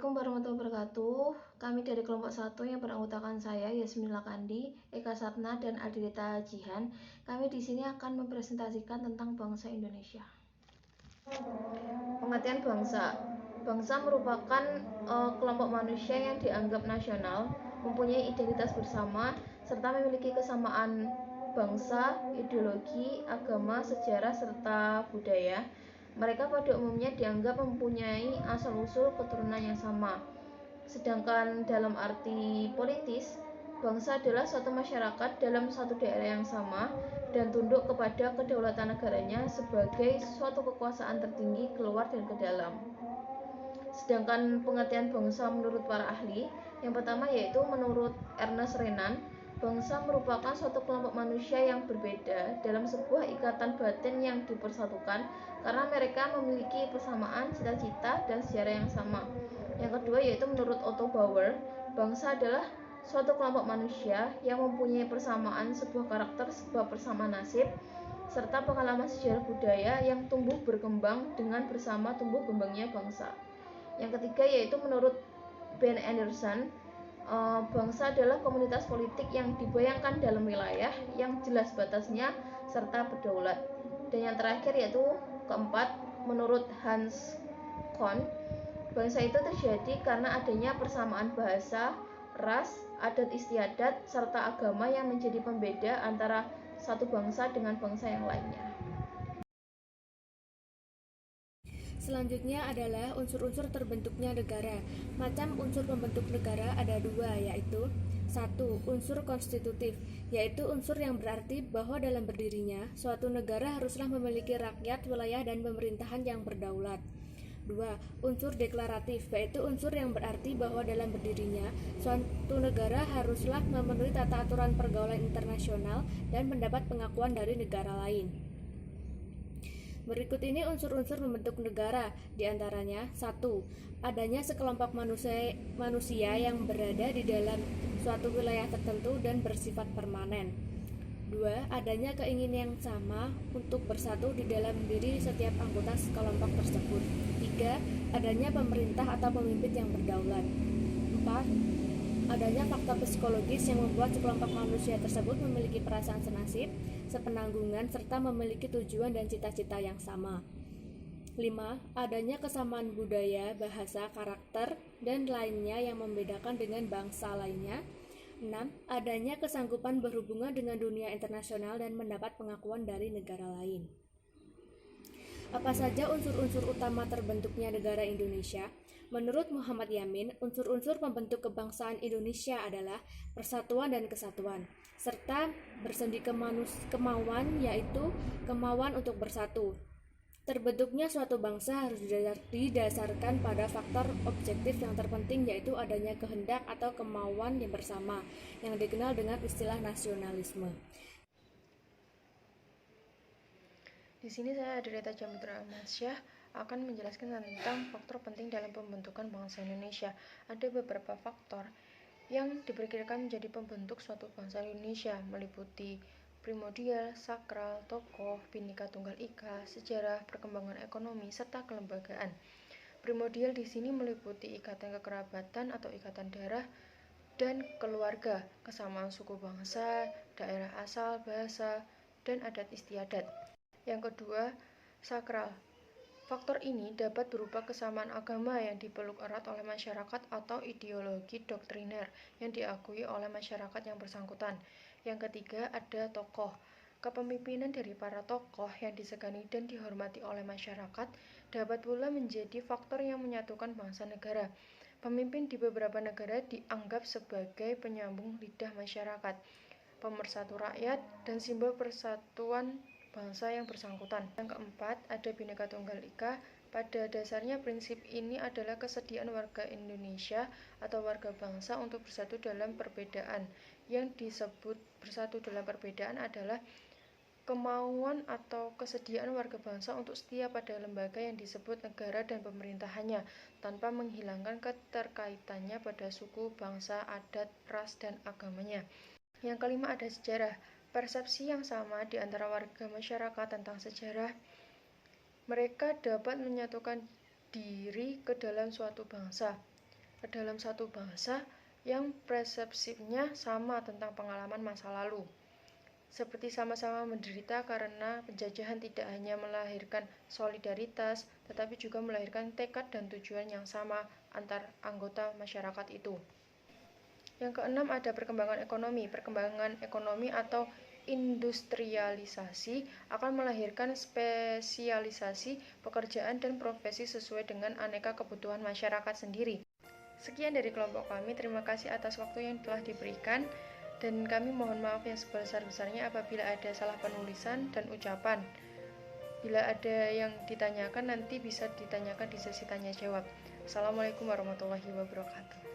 Assalamualaikum warahmatullahi wabarakatuh. Kami dari kelompok 1 yang beranggotakan saya Yasmila Kandi, Eka Sapna, dan Adilita Jihan. Kami di sini akan mempresentasikan tentang bangsa Indonesia. Pengertian bangsa. Bangsa merupakan kelompok manusia yang dianggap nasional, mempunyai identitas bersama, serta memiliki kesamaan bangsa, ideologi, agama, sejarah, serta budaya. Mereka pada umumnya dianggap mempunyai asal-usul keturunan yang sama. Sedangkan dalam arti politis, bangsa adalah suatu masyarakat dalam satu daerah yang sama dan tunduk kepada kedaulatan negaranya sebagai suatu kekuasaan tertinggi keluar dan ke dalam. Sedangkan pengertian bangsa menurut para ahli, yang pertama yaitu menurut Ernest Renan, bangsa merupakan suatu kelompok manusia yang berbeda dalam sebuah ikatan batin yang dipersatukan karena mereka memiliki persamaan cita-cita dan sejarah yang sama. Yang kedua yaitu menurut Otto Bauer, bangsa adalah suatu kelompok manusia yang mempunyai persamaan sebuah karakter, sebuah persamaan nasib, serta pengalaman sejarah budaya yang tumbuh berkembang dengan bersama tumbuh kembangnya bangsa. Yang ketiga yaitu menurut Ben Anderson, bangsa adalah komunitas politik yang dibayangkan dalam wilayah yang jelas batasnya serta berdaulat. Dan yang terakhir yaitu keempat, menurut Hans Kohn, bangsa itu terjadi karena adanya persamaan bahasa, ras, adat istiadat, serta agama yang menjadi pembeda antara satu bangsa dengan bangsa yang lainnya. Selanjutnya adalah unsur-unsur terbentuknya negara. Macam unsur pembentuk negara ada dua, yaitu 1. Unsur konstitutif, yaitu unsur yang berarti bahwa dalam berdirinya, suatu negara haruslah memiliki rakyat, wilayah, dan pemerintahan yang berdaulat. 2. Unsur deklaratif, yaitu unsur yang berarti bahwa dalam berdirinya, suatu negara haruslah memenuhi tata aturan pergaulan internasional dan mendapat pengakuan dari negara lain. Berikut ini unsur-unsur membentuk negara, diantaranya 1. Adanya sekelompok manusia yang berada di dalam suatu wilayah tertentu dan bersifat permanen. 2. Adanya keinginan yang sama untuk bersatu di dalam diri setiap anggota sekelompok tersebut. 3. Adanya pemerintah atau pemimpin yang berdaulat. 4. Adanya faktor psikologis yang membuat sekelompok manusia tersebut memiliki perasaan senasib, sepenanggungan, serta memiliki tujuan dan cita-cita yang sama. 5. Adanya kesamaan budaya, bahasa, karakter, dan lainnya yang membedakan dengan bangsa lainnya. 6. Adanya kesanggupan berhubungan dengan dunia internasional dan mendapat pengakuan dari negara lain. Apa saja unsur-unsur utama terbentuknya negara Indonesia? Menurut Muhammad Yamin, unsur-unsur pembentuk kebangsaan Indonesia adalah persatuan dan kesatuan, serta bersendi kemauan, yaitu kemauan untuk bersatu. Terbentuknya suatu bangsa harus didasarkan pada faktor objektif yang terpenting, yaitu adanya kehendak atau kemauan yang bersama, yang dikenal dengan istilah nasionalisme. Di sini saya Adilita Jihan akan menjelaskan tentang faktor penting dalam pembentukan bangsa Indonesia. Ada beberapa faktor yang diperkirakan menjadi pembentuk suatu bangsa Indonesia, meliputi primordial, sakral, tokoh, Bhinneka Tunggal Ika, sejarah, perkembangan ekonomi, serta kelembagaan. Primordial di sini meliputi ikatan kekerabatan atau ikatan darah dan keluarga, kesamaan suku bangsa, daerah asal, bahasa, dan adat istiadat. Yang kedua, sakral. Faktor ini dapat berupa kesamaan agama yang dipeluk erat oleh masyarakat atau ideologi doktriner yang diakui oleh masyarakat yang bersangkutan. Yang ketiga, ada tokoh. Kepemimpinan dari para tokoh yang disegani dan dihormati oleh masyarakat dapat pula menjadi faktor yang menyatukan bangsa negara. Pemimpin di beberapa negara dianggap sebagai penyambung lidah masyarakat, pemersatu rakyat, dan simbol persatuan bangsa yang bersangkutan. Yang keempat, ada Bhinneka Tunggal Ika. Pada dasarnya prinsip ini adalah kesediaan warga Indonesia atau warga bangsa untuk bersatu dalam perbedaan. Yang disebut bersatu dalam perbedaan adalah kemauan atau kesediaan warga bangsa untuk setia pada lembaga yang disebut negara dan pemerintahannya, tanpa menghilangkan keterkaitannya pada suku, bangsa, adat, ras, dan agamanya. Yang kelima, ada sejarah. Persepsi yang sama di antara warga masyarakat tentang sejarah. Mereka dapat menyatukan diri ke dalam suatu bangsa. dalam satu bangsa yang persepsinya sama tentang pengalaman masa lalu. Seperti sama-sama menderita karena penjajahan tidak hanya melahirkan solidaritas, tetapi juga melahirkan tekad dan tujuan yang sama antar anggota masyarakat itu. Yang keenam ada perkembangan ekonomi. Perkembangan ekonomi atau industrialisasi akan melahirkan spesialisasi pekerjaan dan profesi sesuai dengan aneka kebutuhan masyarakat sendiri. Sekian dari kelompok kami, terima kasih atas waktu yang telah diberikan. Dan kami mohon maaf yang sebesar-besarnya apabila ada salah penulisan dan ucapan. Bila ada yang ditanyakan nanti bisa ditanyakan di sesi tanya jawab. Assalamualaikum warahmatullahi wabarakatuh.